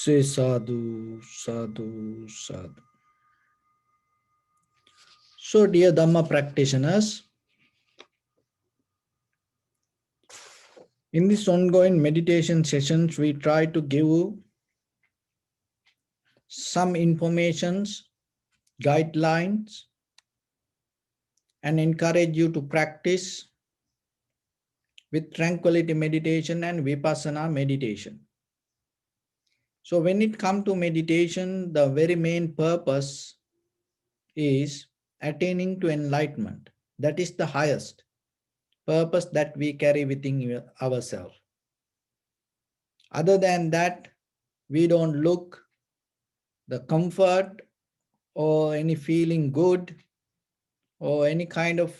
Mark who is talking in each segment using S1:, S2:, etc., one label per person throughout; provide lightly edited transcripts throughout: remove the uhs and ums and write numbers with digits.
S1: Say sadhu, sadhu, sadhu. So, dear Dhamma practitioners, in this ongoing meditation sessions, we try to give some informations, guidelines, and encourage you to practice with tranquility meditation and vipassana meditation. So when it comes to meditation, the very main purpose is attaining to enlightenment. That is the highest purpose that we carry within ourselves. Other than that, we don't look the comfort or any feeling good or any kind of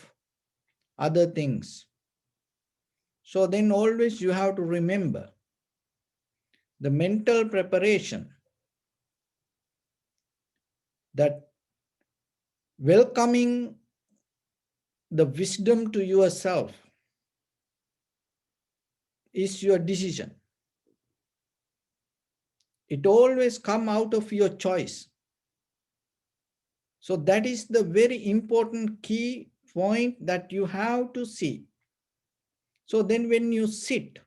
S1: other things. So then always you have to remember the mental preparation, that welcoming the wisdom to yourself is your decision. It always comes out of your choice. So that is the very important key point that you have to see. So then when you sit,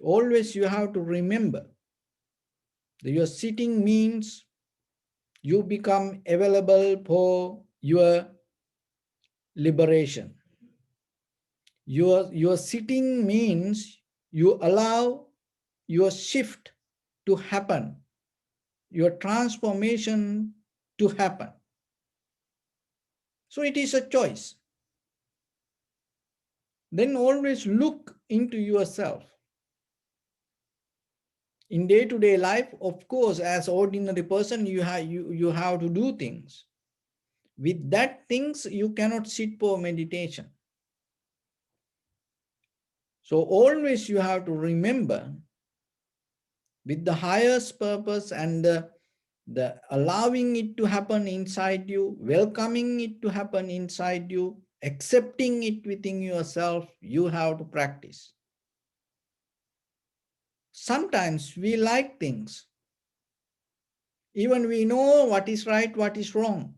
S1: always you have to remember that your sitting means you become available for your liberation. Your sitting means you allow your shift to happen, your transformation to happen. So it is a choice. Then always look into yourself. In day-to-day life, of course, as ordinary person, you have to do things. With that things, you cannot sit for meditation. So always you have to remember with the highest purpose and the allowing it to happen inside you, welcoming it to happen inside you, accepting it within yourself, you have to practice. Sometimes we like things. Even we know what is right, what is wrong.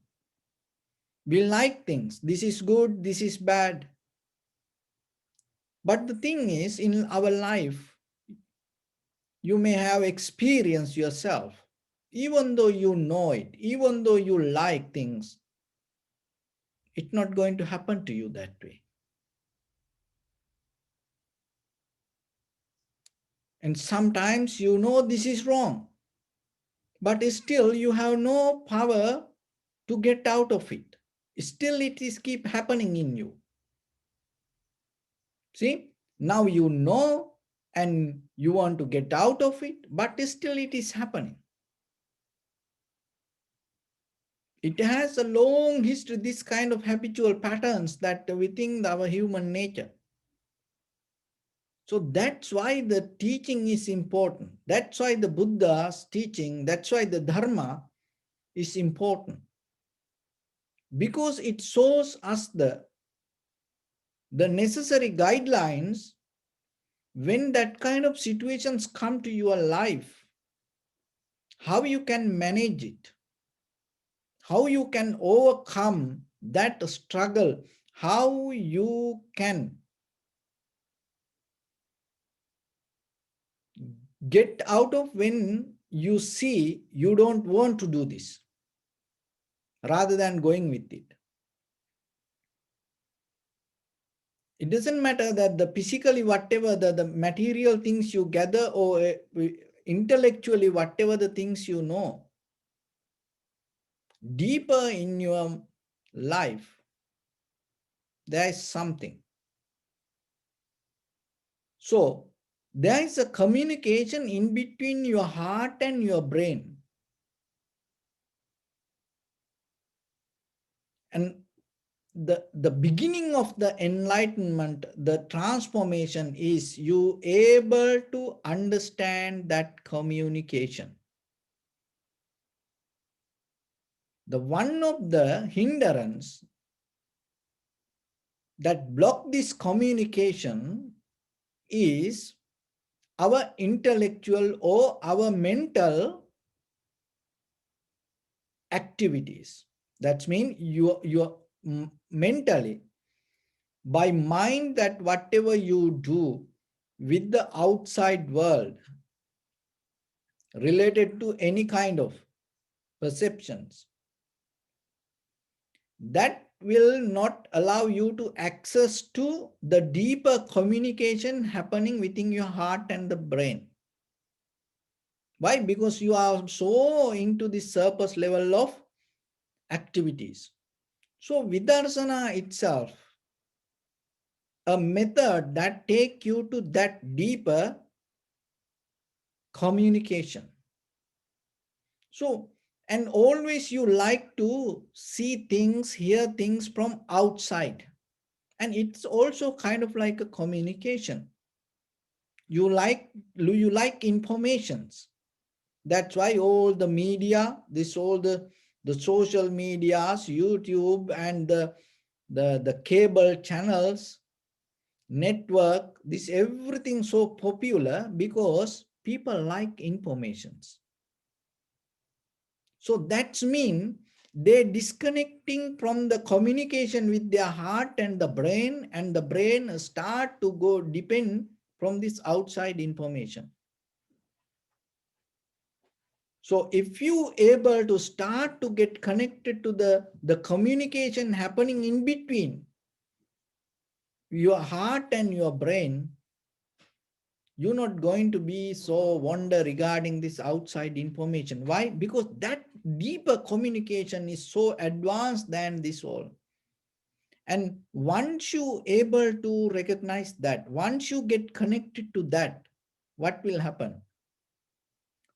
S1: We like things. This is good, this is bad. But the thing is, in our life, you may have experienced yourself. Even though you know it, even though you like things, it's not going to happen to you that way. And sometimes you know this is wrong, but still you have no power to get out of it. Still it is keep happening in you. See, now you know and you want to get out of it, but still it is happening. It has a long history, this kind of habitual patterns that within our human nature. So that's why the teaching is important. That's why the Buddha's teaching, that's why the Dharma is important. Because it shows us the necessary guidelines when that kind of situations come to your life, how you can manage it, how you can overcome that struggle, how you can get out of when you see you don't want to do this, rather than going with it. It doesn't matter that the physically whatever the material things you gather or intellectually whatever the things you know, deeper in your life, there is something. So there is a communication in between your heart and your brain. And the beginning of the enlightenment, the transformation is you able to understand that communication. The one of the hindrance that block this communication is our intellectual or our mental activities. That means you mentally, by mind, that whatever you do with the outside world related to any kind of perceptions, that will not allow you to access to the deeper communication happening within your heart and the brain. Why? Because you are so into the surface level of activities. So Vidarsana itself, a method that take you to that deeper communication. So, and always you like to see things, hear things from outside. And it's also kind of like a communication. You like informations. That's why all the media, all the social medias, YouTube and the cable channels, network, this everything so popular because people like informations. So that's mean they're disconnecting from the communication with their heart and the brain start to go depend from this outside information. So if you able to start to get connected to the communication happening in between your heart and your brain, you're not going to be so wonder regarding this outside information. Why? Because that deeper communication is so advanced than this all. And once you able to recognize that, once you get connected to that, what will happen?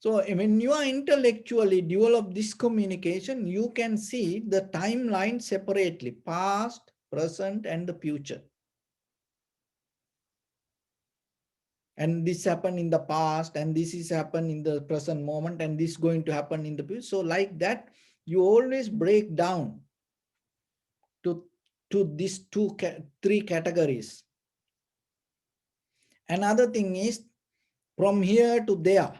S1: So when you are intellectually develop this communication, you can see the timeline separately, past, present, and the future. And this happened in the past, and this is happened in the present moment, and this is going to happen in the future. So like that, you always break down to these three categories. Another thing is from here to there.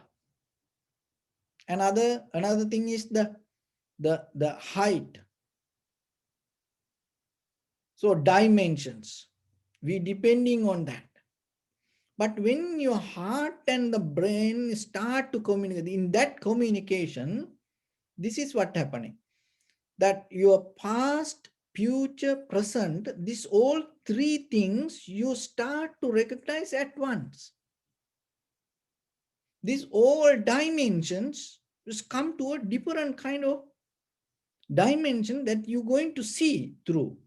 S1: Another thing is the height. So dimensions, we depending on that. But when your heart and the brain start to communicate, in that communication, this is what happening. That your past, future, present, these all three things you start to recognize at once. These all dimensions just come to a different kind of dimension that you're going to see through.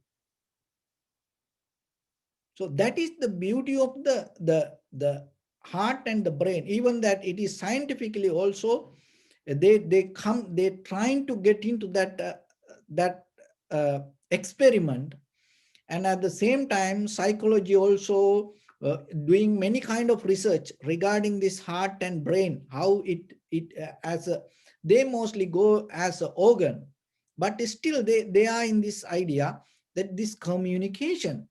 S1: So that is the beauty of the heart and the brain. Even that it is scientifically also, they're trying to get into that experiment. And at the same time, psychology also doing many kind of research regarding this heart and brain, how they mostly go as an organ, but still they are in this idea that this communication.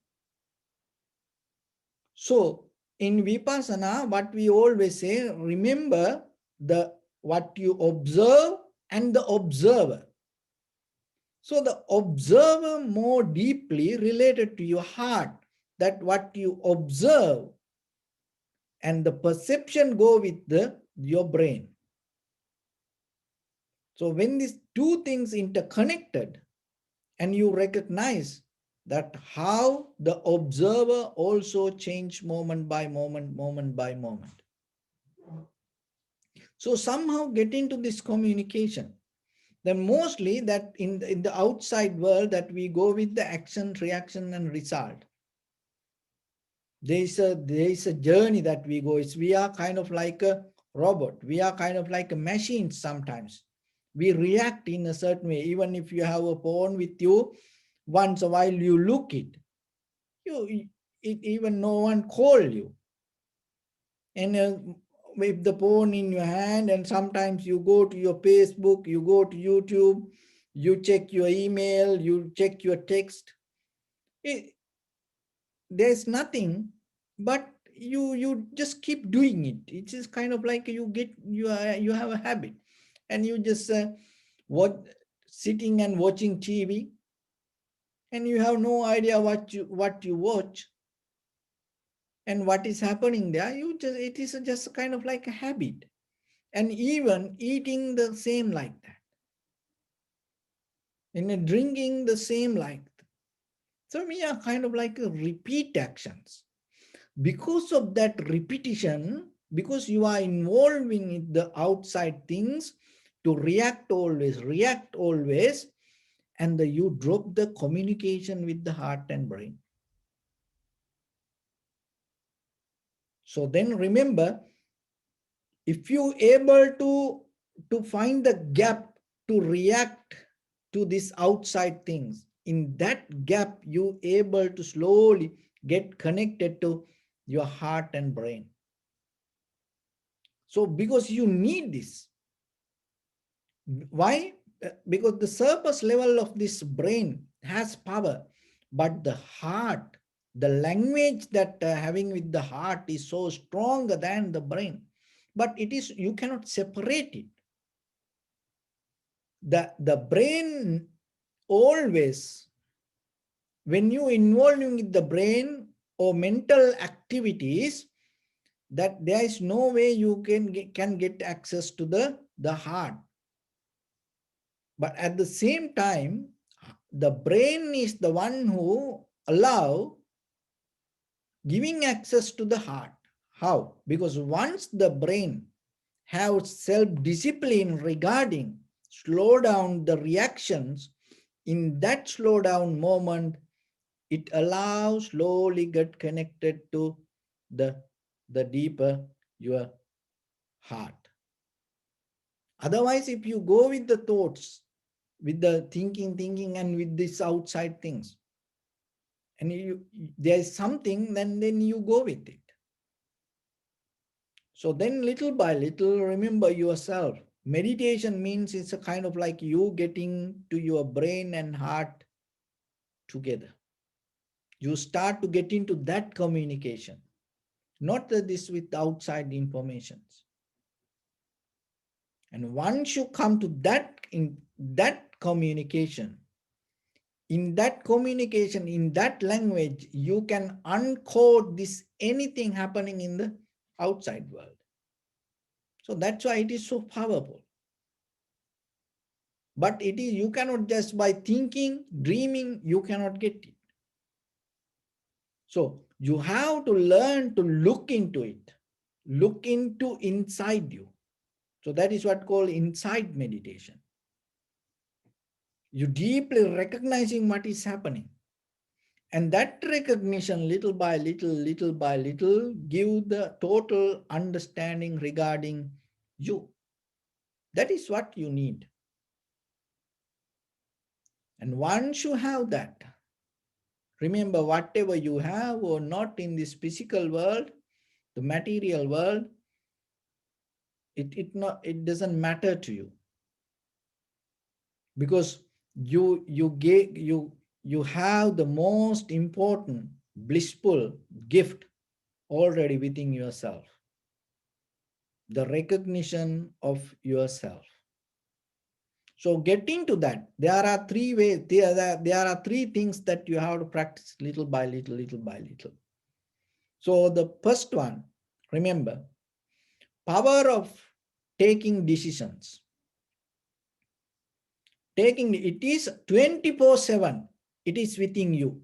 S1: So in Vipassana, what we always say, remember what you observe and the observer. So the observer more deeply related to your heart, that what you observe and the perception go with your brain. So when these two things interconnected and you recognize that how the observer also change moment by moment, moment by moment. So somehow get into this communication. Then mostly that in the outside world that we go with the action, reaction, and result. There is a journey that we go. We are kind of like a robot. We are kind of like a machine sometimes. We react in a certain way. Even if you have a phone with you, once a while you look it. Even no one call you. And with the phone in your hand, and sometimes you go to your Facebook, you go to YouTube, you check your email, you check your text. There's nothing, but you just keep doing it. It is kind of like you have a habit, and you just watch, sitting and watching TV, and you have no idea what you watch and what is happening there. You just, it is just kind of like a habit. And even eating the same like that, and drinking the same like that. So we are kind of like a repeat actions. Because of that repetition, because you are involving in the outside things to react always, and you drop the communication with the heart and brain. So then remember, if you able to find the gap to react to these outside things, in that gap you able to slowly get connected to your heart and brain. So because you need this. Why? Because the surface level of this brain has power, but the heart, the language that having with the heart is so stronger than the brain. But it is, you cannot separate it. The brain always, when you involving with the brain or mental activities, that there is no way you can get access to the heart. But at the same time, the brain is the one who allow giving access to the heart. How? Because once the brain have self-discipline regarding slow down the reactions, in that slow down moment, it allows slowly get connected to the deeper your heart. Otherwise, if you go with the thoughts, with the thinking, and with these outside things, and there is something, then you go with it. So then little by little, remember yourself. Meditation means it's a kind of like you getting to your brain and heart together. You start to get into that communication, not this with outside informations. And once you come to that, in that communication, in that language, you can uncode this anything happening in the outside world. So that's why it is so powerful. But it is, you cannot just by thinking, dreaming, you cannot get it. So you have to learn to look into it, look into inside you. So that is what called inside meditation. You deeply recognizing what is happening. And that recognition, little by little, give the total understanding regarding you. That is what you need. And once you have that, remember, whatever you have or not in this physical world, the material world, it doesn't matter to you, because you have the most important blissful gift already within yourself, the recognition of yourself. So getting to that, there are three ways, there are three things that you have to practice little by little. So the first one, remember, power of taking decisions. Taking it is 24/7, it is within you.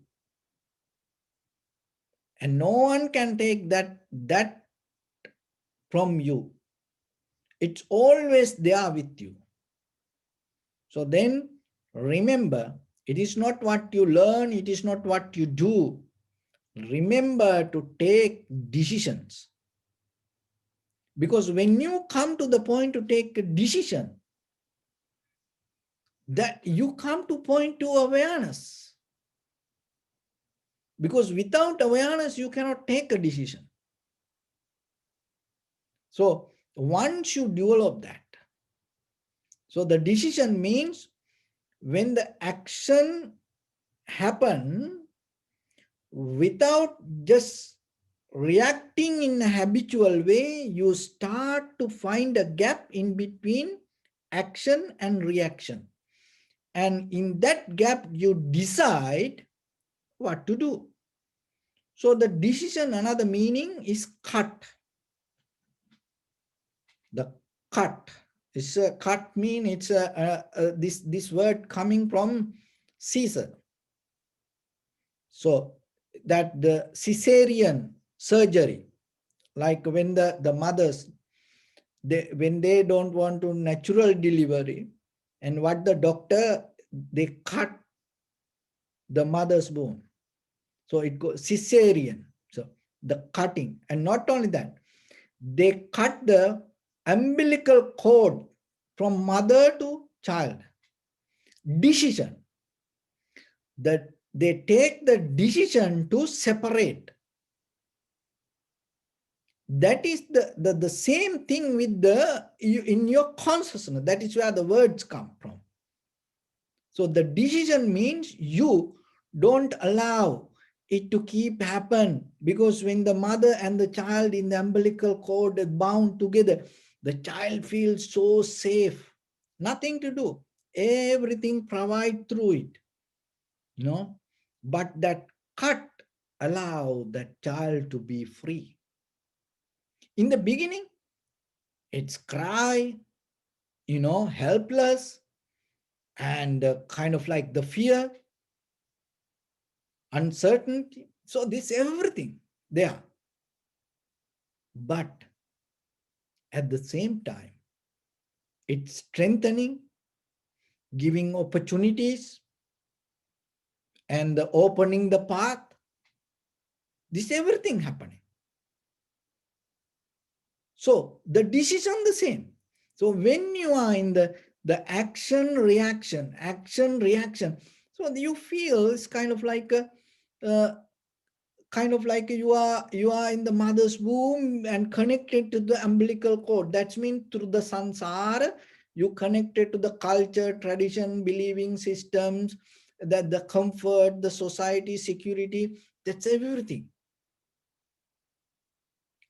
S1: And no one can take that from you. It's always there with you. So then remember, it is not what you learn, it is not what you do. Remember to take decisions. Because when you come to the point to take a decision, that you come to point to awareness. Because without awareness, you cannot take a decision. So once you develop that, so the decision means when the action happen without just reacting in a habitual way, you start to find a gap in between action and reaction. And in that gap, you decide what to do. So the decision, another meaning is cut. The cut. It's a cut mean it's this word coming from Caesar. So that the Caesarean surgery, like when the mothers, when they don't want to natural delivery, and what the doctor, they cut the mother's bone. So it goes Caesarean. So the cutting, and not only that, they cut the umbilical cord from mother to child. Decision, that they take the decision to separate. That is the same thing with in your consciousness. That is where the words come from. So the decision means you don't allow it to keep happen, because when the mother and the child in the umbilical cord are bound together, the child feels so safe. Nothing to do. Everything provide through it. But that cut allow that child to be free. In the beginning, it's cry, helpless, and kind of like the fear, uncertainty. So this everything there. But at the same time, it's strengthening, giving opportunities, and opening the path. This everything happening. So the decision the same. So when you are in the action reaction, so you feel it's kind of like you are in the mother's womb and connected to the umbilical cord. That means through the sansara, you connected to the culture, tradition, believing systems, that the comfort, the society, security, that's everything.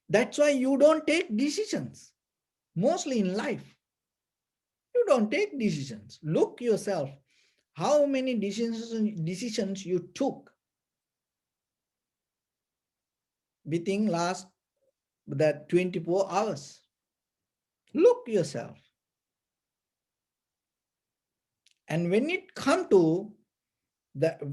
S1: That's why you don't take decisions. Mostly in life, you don't take decisions. Look yourself. How many decisions you took within last that 24 hours? Look yourself. And when it come to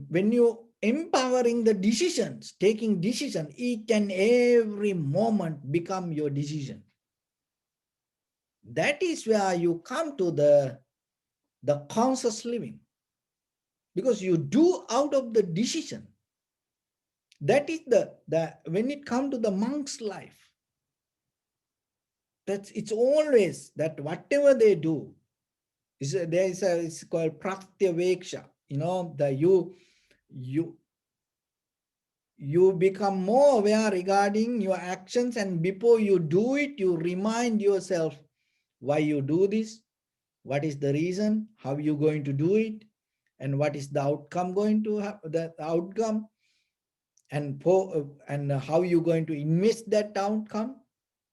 S1: when you empowering the decisions, taking decision, each and every moment become your decision. That is where you come to the conscious living, because you do out of the decision. That is the when it come to the monk's life, it's always that whatever they do it's called praktiveksha. You become more aware regarding your actions, and before you do it, you remind yourself why you do this, what is the reason, how you going to do it, and what is the outcome going to have, the outcome, and how you going to invest that outcome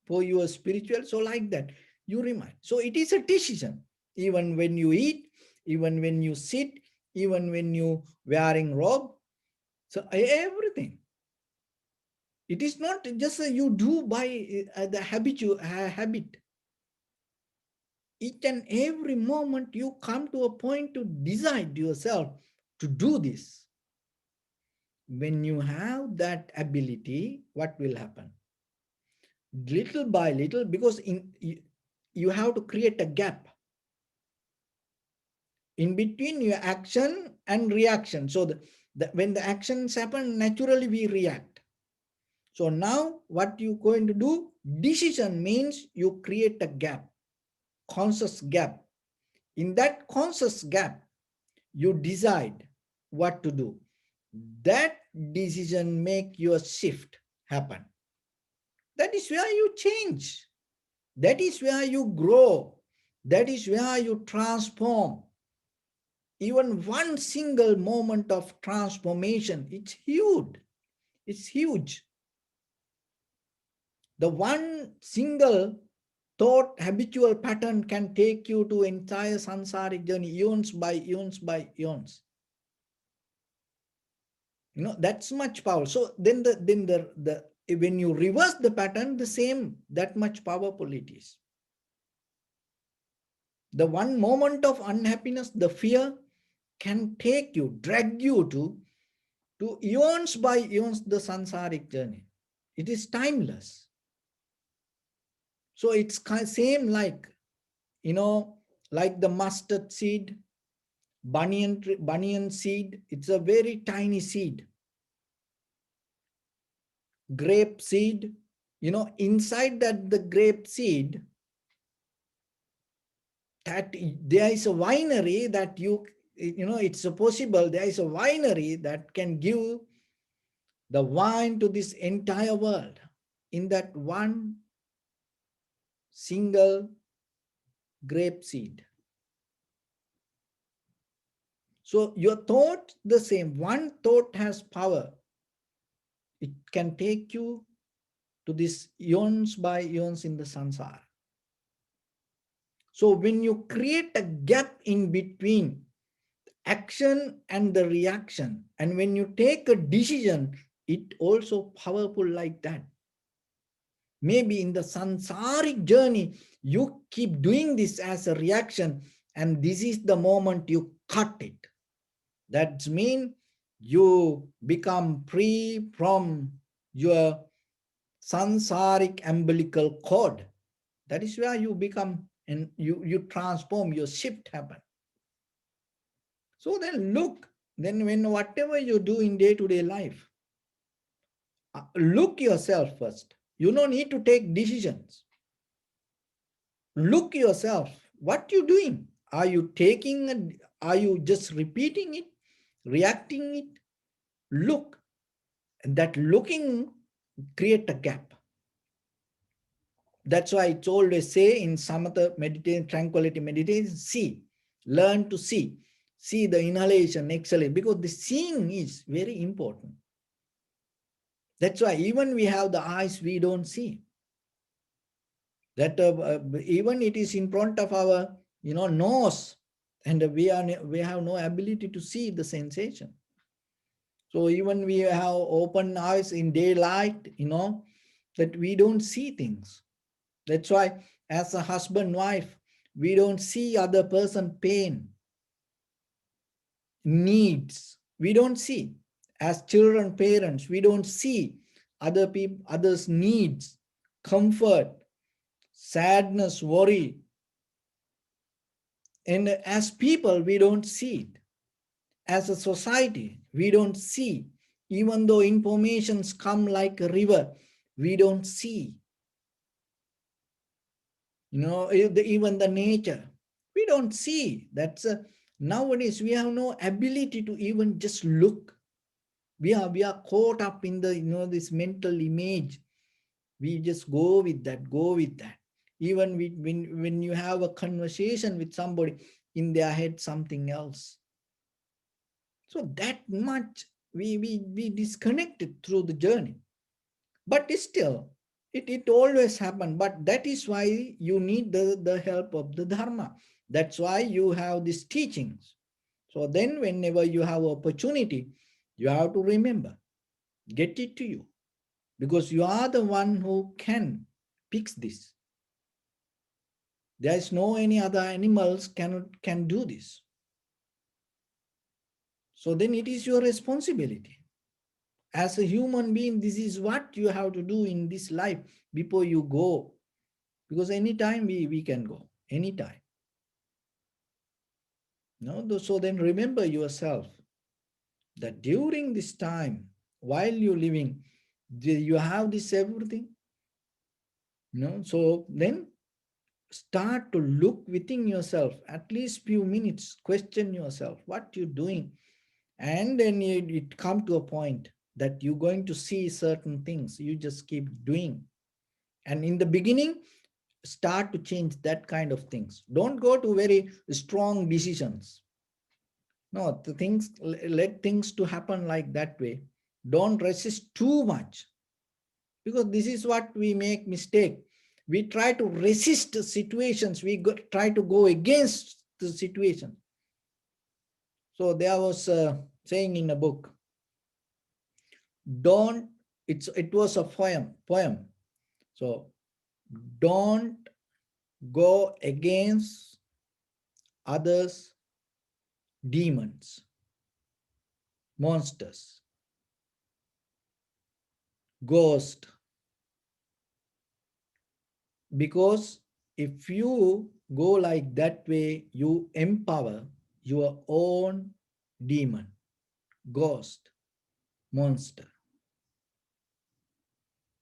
S1: for your spiritual. So like that, you remind. So it is a decision. Even when you eat, even when you sit, even when you wearing robe, so everything. It is not just you do by the habit. Each and every moment you come to a point to decide yourself to do this. When you have that ability, what will happen? Little by little, because you have to create a gap in between your action and reaction. So when the actions happen, naturally we react. So now what you going to do? Decision means you create a gap, conscious gap. In that conscious gap, you decide what to do. That decision make your shift happen. That is where you change. That is where you grow. That is where you transform. Even one single moment of transformation, it's huge. It's huge. The one single thought habitual pattern can take you to entire samsaric journey, eons by eons by eons. That's much power. So then the when you reverse the pattern, the same, that much powerful it is. The one moment of unhappiness, the fear, can take you, drag you to eons by eons, the sansaric journey. It is timeless. So it's same like, like the mustard seed, banyan seed. It's a very tiny seed. Grape seed, inside the grape seed, that there is a winery that it's possible there is a winery that can give the wine to this entire world in that one single grape seed. So your thought, the same, one thought has power. It can take you to this eons by eons in the sansara. So when you create a gap in between action and the reaction, and when you take a decision, it also powerful like that. Maybe in the sansaric journey, you keep doing this as a reaction, and this is the moment you cut it. That means you become free from your sansaric umbilical cord. That is where you become, and you transform, your shift happen. So then look, then when whatever you do in day-to-day life, look yourself first. You don't need to take decisions. Look yourself. What you doing? Are you taking, are you just repeating it, reacting it? Look. And that looking create a gap. That's why it's always say in samatha meditation, tranquility meditation, see, learn to see. See the inhalation, exhalation, because the seeing is very important. That's why even we have the eyes, we don't see. That even it is in front of our, nose, and we have no ability to see the sensation. So even we have open eyes in daylight, that we don't see things. That's why as a husband, wife, we don't see other person pain, needs. We don't see. As children, parents, we don't see other people, others' needs, comfort, sadness, worry. And as people, we don't see it. As a society, we don't see. Even though informations come like a river, we don't see. Even the nature, we don't see. Nowadays we have no ability to even just look. We are caught up in the this mental image. We just go with that. Even when you have a conversation with somebody, in their head something else. So that much we disconnected through the journey. But still, it always happens. But that is why you need the help of the Dharma. That's why you have these teachings. So then whenever you have opportunity, you have to remember, get it to you. Because you are the one who can fix this. There is no any other animals can do this. So then it is your responsibility. As a human being, this is what you have to do in this life before you go. Because anytime we can go, anytime. No? So then remember yourself that during this time, while you're living, you have this everything. So then start to look within yourself, at least few minutes, question yourself, what you're doing. And then it come to a point that you're going to see certain things. You just keep doing. And in the beginning, start to change that kind of things. Don't go to very strong decisions. No, let things to happen like that way. Don't resist too much. Because this is what we make mistake. We try to resist situations. Try to go against the situation. So there was a saying in a book, don't, it was a poem. So don't go against others, demons, monsters, ghost. Because if you go like that way, you empower your own demon, ghost, monster.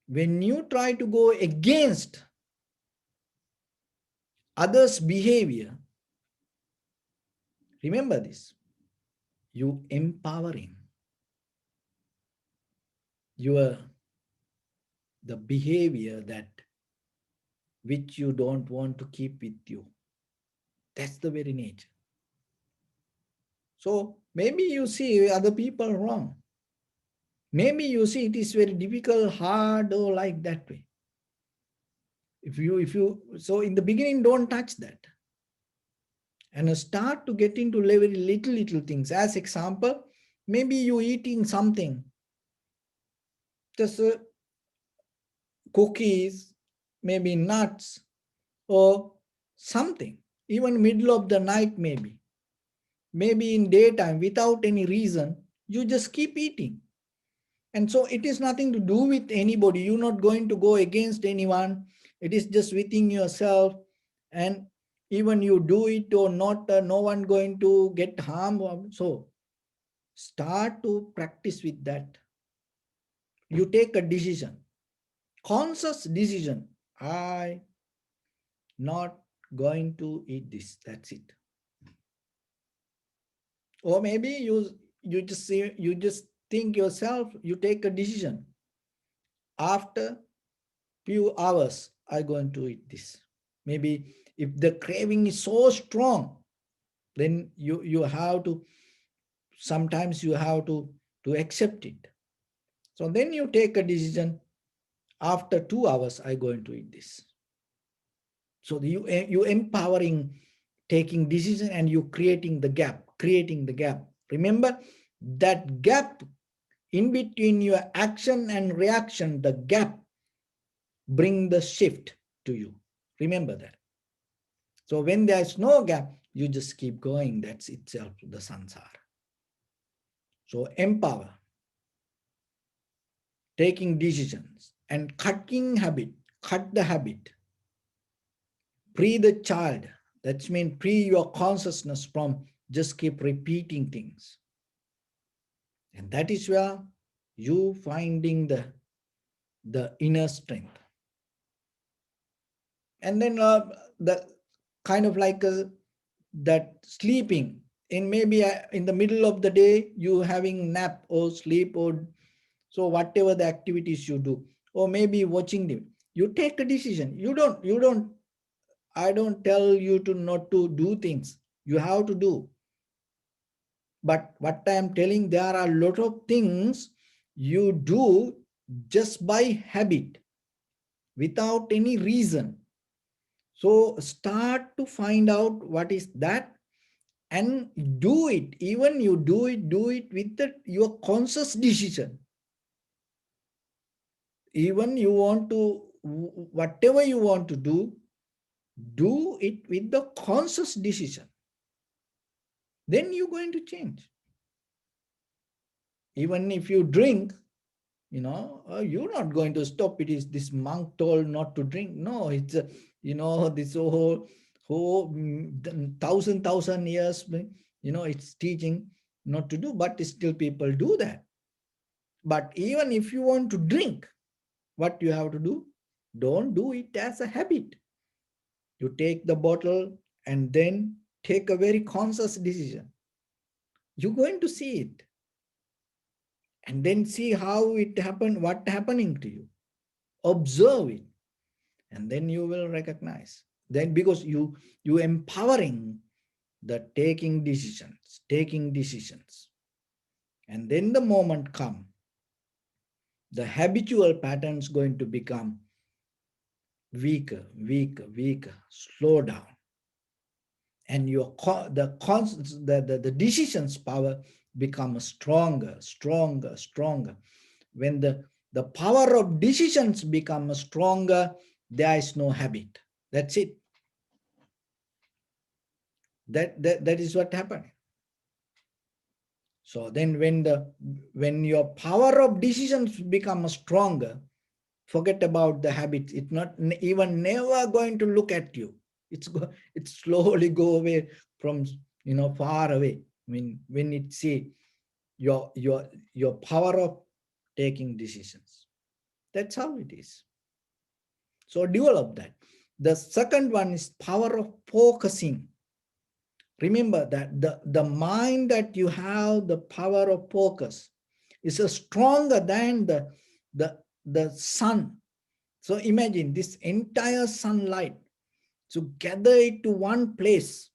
S1: When you try to go against others' behavior, remember this, you empowering your the behavior that which you don't want to keep with you. That's the very nature. So maybe you see other people wrong. Maybe you see it is very difficult, hard, or like that way. So in the beginning, don't touch that. And start to get into very little things. As example, maybe you eating something, just cookies, maybe nuts, or something, even middle of the night, maybe in daytime, without any reason, you just keep eating. And so it is nothing to do with anybody. You're not going to go against anyone. It is just within yourself. And even you do it or not, no one going to get harmed. So start to practice with that. You take a decision, conscious decision. I not going to eat this. That's it. Or maybe you just think yourself, you take a decision. After few hours, I'm going to eat this. Maybe if the craving is so strong, then you have to, sometimes you have to accept it. So then you take a decision, after 2 hours, I'm going to eat this. So you empowering, taking decision, and you creating the gap. Remember that gap in between your action and reaction, the gap bring the shift to you. Remember that. So when there's no gap, you just keep going. That's itself the sansara. So empower, taking decisions, and cut the habit. Free the child. That means free your consciousness from just keep repeating things. And that is where you finding the inner strength. And then the kind of like that sleeping, in maybe in the middle of the day, you having nap or sleep, or so whatever the activities you do, or maybe watching them, you take a decision. I don't tell you to not to do things. You have to do. But what I am telling, there are a lot of things you do just by habit, without any reason. So start to find out what is that and do it. Even you do it with your conscious decision. Even you want to, whatever you want to do it with the conscious decision. Then you're going to change. Even if you drink, you're not going to stop. It is this monk told not to drink. No, it's, this whole thousand years, it's teaching not to do, but still people do that. But even if you want to drink, what you have to do? Don't do it as a habit. You take the bottle and then take a very conscious decision. You're going to see it. And then see how it happened, what happening to you. Observe it. And then you will recognize. Then because you empowering the taking decisions. And then the moment come, the habitual pattern is going to become weaker, weaker, weaker, slow down. And the decisions power becomes stronger, stronger, stronger. When the power of decisions becomes stronger, there is no habit. That's it. That is what happened. So then when your power of decisions becomes stronger, forget about the habits. It's not even never going to look at you. It slowly go away from, far away. I mean, when it see your power of taking decisions. That's how it is. So develop that. The second one is power of focusing. Remember that the mind that you have, the power of focus, is stronger than the sun. So imagine this entire sunlight. So gather it to one place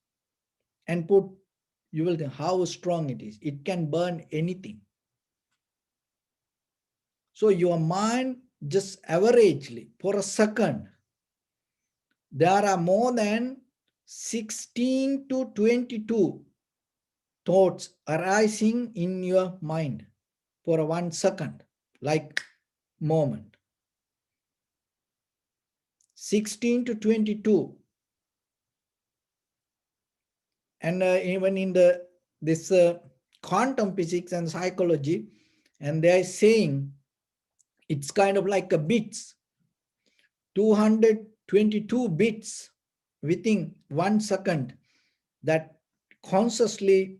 S1: and put, you will think how strong it is. It can burn anything. So your mind, just averagely for a second, there are more than 16 to 22 thoughts arising in your mind for 1 second, like moment. 16 to 22. And even in this quantum physics and psychology, and they are saying it's kind of like a bits, 222 bits within 1 second that consciously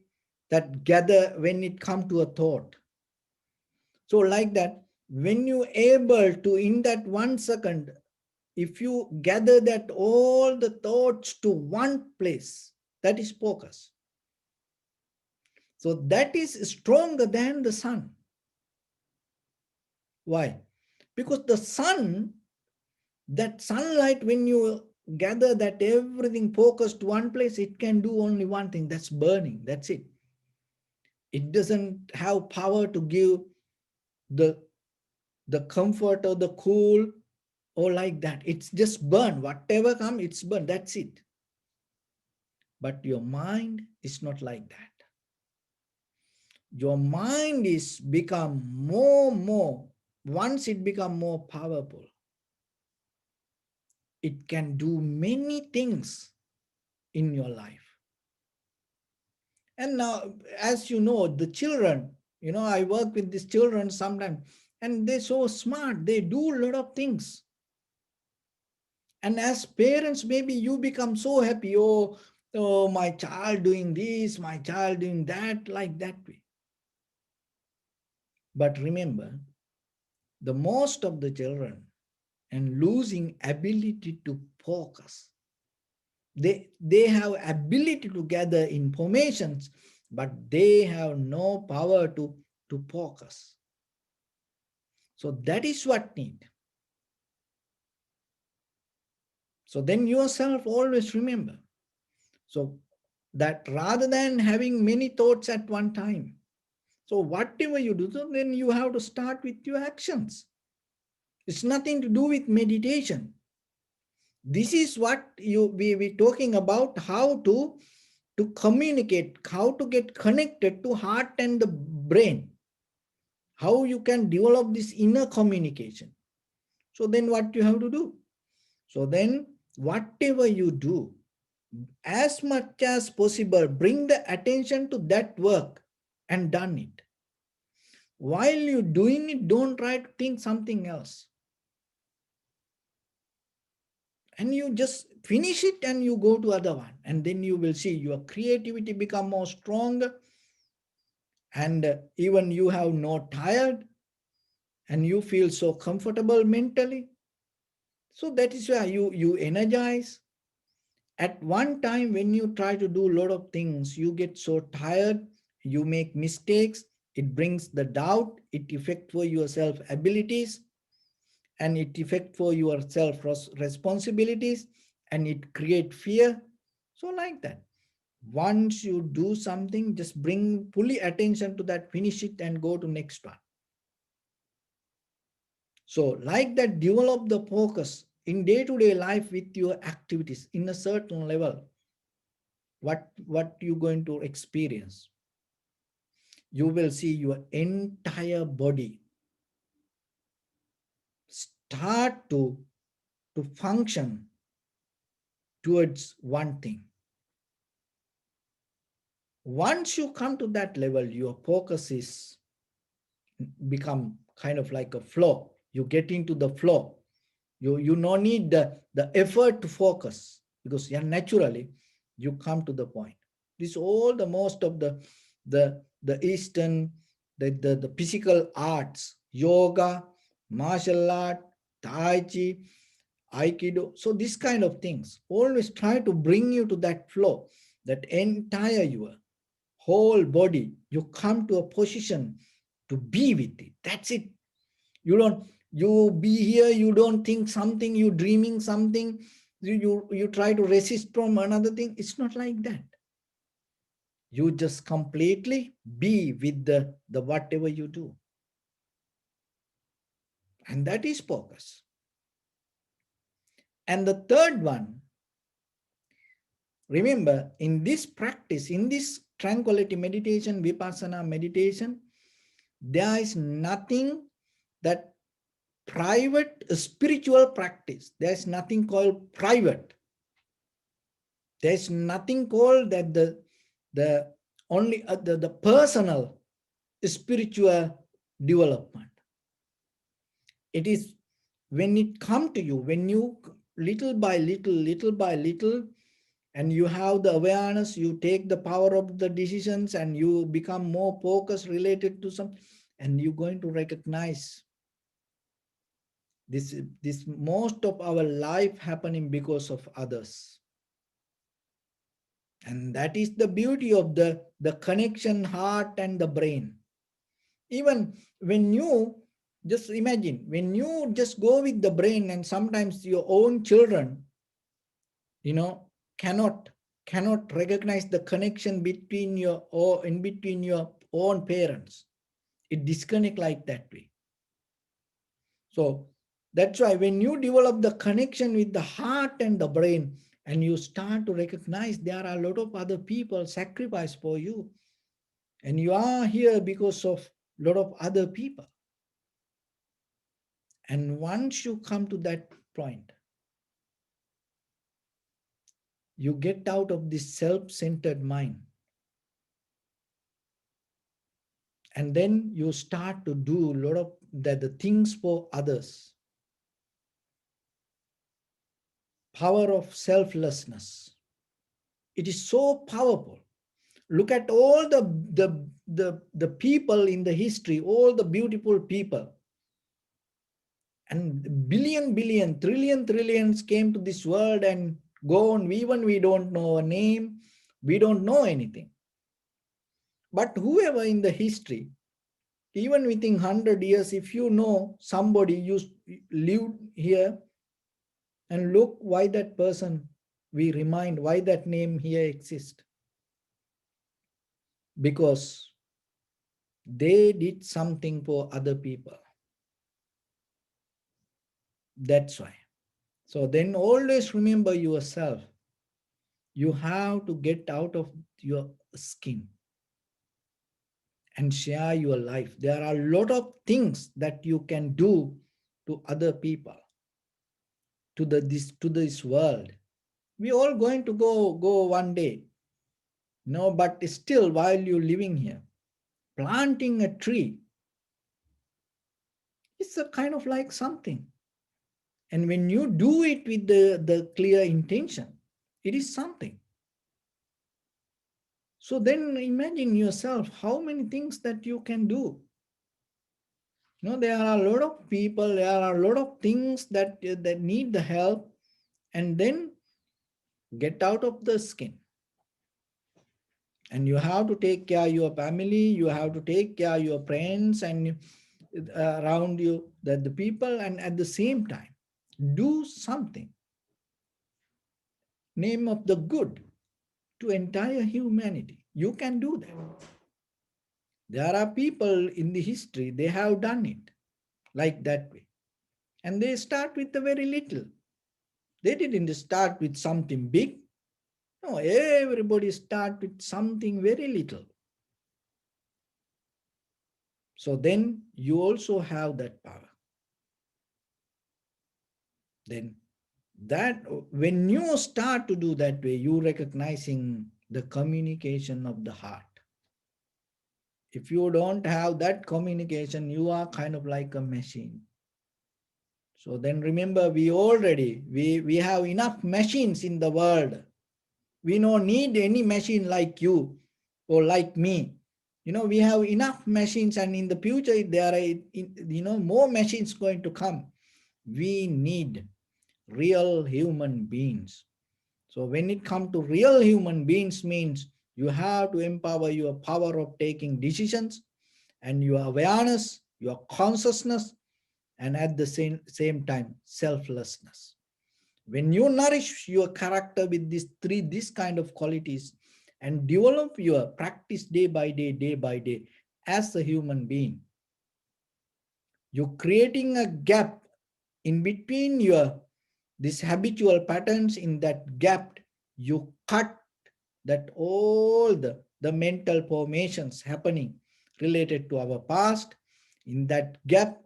S1: that gather when it comes to a thought. So like that, when you able to in that 1 second, if you gather that all the thoughts to one place, that is focus. So that is stronger than the sun. Why? Because the sun, that sunlight, when you gather that everything focused to one place, it can do only one thing, that's burning. That's it. It doesn't have power to give the comfort or the cool or like that. It's just burn. Whatever comes, it's burn. That's it. But your mind is not like that. Your mind is become more, once it become more powerful, it can do many things in your life. And now, as you know, the children, I work with these children sometimes, and they're so smart. They do a lot of things. And as parents, maybe you become so happy, oh, my child doing this, my child doing that, like that way. But remember, the most of the children and losing ability to focus. They have ability to gather informations, but they have no power to focus. So that is what need. So then yourself always remember. So that rather than having many thoughts at one time, so whatever you do, so then you have to start with your actions. It's nothing to do with meditation. This is what we talking about, how to communicate, how to get connected to heart and the brain, how you can develop this inner communication. So then what you have to do? So then whatever you do, as much as possible, bring the attention to that work and done it. While you're doing it, don't try to think something else. And you just finish it and you go to other one. And then you will see your creativity become more stronger. And even you have no tired. And you feel so comfortable mentally. So that is why you energize. At one time when you try to do a lot of things, you get so tired, you make mistakes, it brings the doubt, it affects for your self abilities, and it affects for your self responsibilities, and it create fear. So like that. Once you do something, just bring fully attention to that, finish it and go to next one. So like that, develop the focus in day-to-day life with your activities in a certain level. What you going to experience? You will see your entire body start to function towards one thing. Once you come to that level, your focus is become kind of like a flow. You get into the flow. You no need the effort to focus, because yeah, naturally you come to the point. This all the most of the Eastern, the physical arts, yoga, martial art, tai chi, aikido. So this kind of things always try to bring you to that flow, that entire your whole body. You come to a position to be with it. That's it. You don't, you be here, you don't think something, you dreaming something, you try to resist from another thing. It's not like that. You just completely be with the whatever you do. And that is focus. And the third one, remember, in this practice, in this tranquility meditation, vipassana meditation, there is nothing that private spiritual practice. There's nothing called private. There's nothing called that the only the personal spiritual development. It is when it come to you, when you little by little, and you have the awareness, you take the power of the decisions, and you become more focused related to some, and you're going to recognize this most of our life happening because of others. And that is the beauty of the connection, heart and the brain. Even when you just imagine, when you just go with the brain, and sometimes your own children, you know, cannot recognize the connection between your, or in between your own parents. It disconnect like that way. So that's why when you develop the connection with the heart and the brain, and you start to recognize there are a lot of other people sacrifice for you, and you are here because of a lot of other people. And once you come to that point, you get out of this self-centered mind, and then you start to do a lot of the things for others. Power of selflessness. It is so powerful. Look at all the people in the history, all the beautiful people. And billion, trillions came to this world and go on. Even we don't know a name, we don't know anything. But whoever in the history, even within 100 years, if you know somebody used lived here, and look why that person, we remind why that name here exists. Because they did something for other people. That's why. So then always remember yourself. You have to get out of your skin and share your life. There are a lot of things that you can do to other people, to this world. We all going to go one day. No, but still while you're living here, planting a tree is a kind of like something. And when you do it with the clear intention, it is something. So then imagine yourself how many things that you can do. You know, there are a lot of people, there are a lot of things that need the help, and then get out of the skin. And you have to take care of your family, you have to take care of your friends and around you, that the people, and at the same time, do something. Name of the good to entire humanity. You can do that. There are people in the history, they have done it like that way. And they start with a very little. They didn't start with something big. No, everybody start with something very little. So then you also have that power. Then that when you start to do that way, you recognizing the communication of the heart. If you don't have that communication, you are kind of like a machine. So then remember, we have enough machines in the world. We don't need any machine like you or like me. We have enough machines, and in the future there are more machines going to come. We need real human beings. So when it comes to real human beings means you have to empower your power of taking decisions and your awareness, your consciousness, and at the same time, selflessness. When you nourish your character with this kind of qualities and develop your practice day by day, as a human being, you're creating a gap in between your these habitual patterns. In that gap, you cut that all the mental formations happening related to our past. In that gap,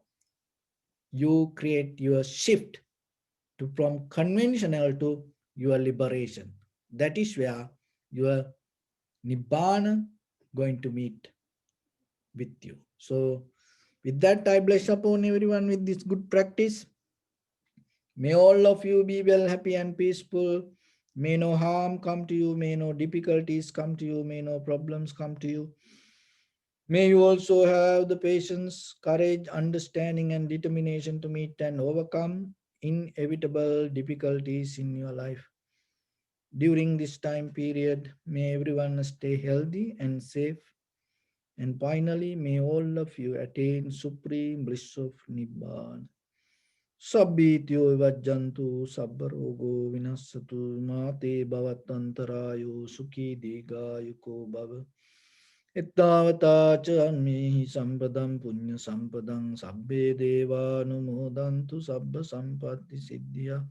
S1: you create your shift to from conventional to your liberation. That is where your nibbana going to meet with you. So with that, I bless upon everyone with this good practice. May all of you be well, happy and peaceful. May no harm come to you, may no difficulties come to you, may no problems come to you. May you also have the patience, courage, understanding, and determination to meet and overcome inevitable difficulties in your life. During this time period, may everyone stay healthy and safe. And finally, may all of you attain supreme bliss of Nibbana. Sabbityo vajjantu sabbarogo vinassatu mate bhavatantarayo sukhi digayuko bhava. Ittavata cha anmehi sampadam punya sampadam sabbe deva numodantu sabba sampatti siddhya.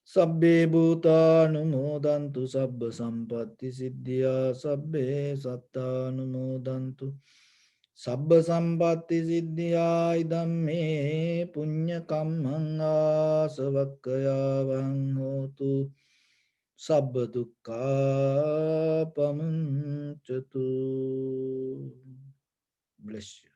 S1: Sabbe bhuta numodantu sabba sampatti siddhya. Sabbe satta numodantu sabba sampatti siddhya. Idam me punya kammang asavakkaya vang hotu. Sabba dukkha pamanchatu. Bless you.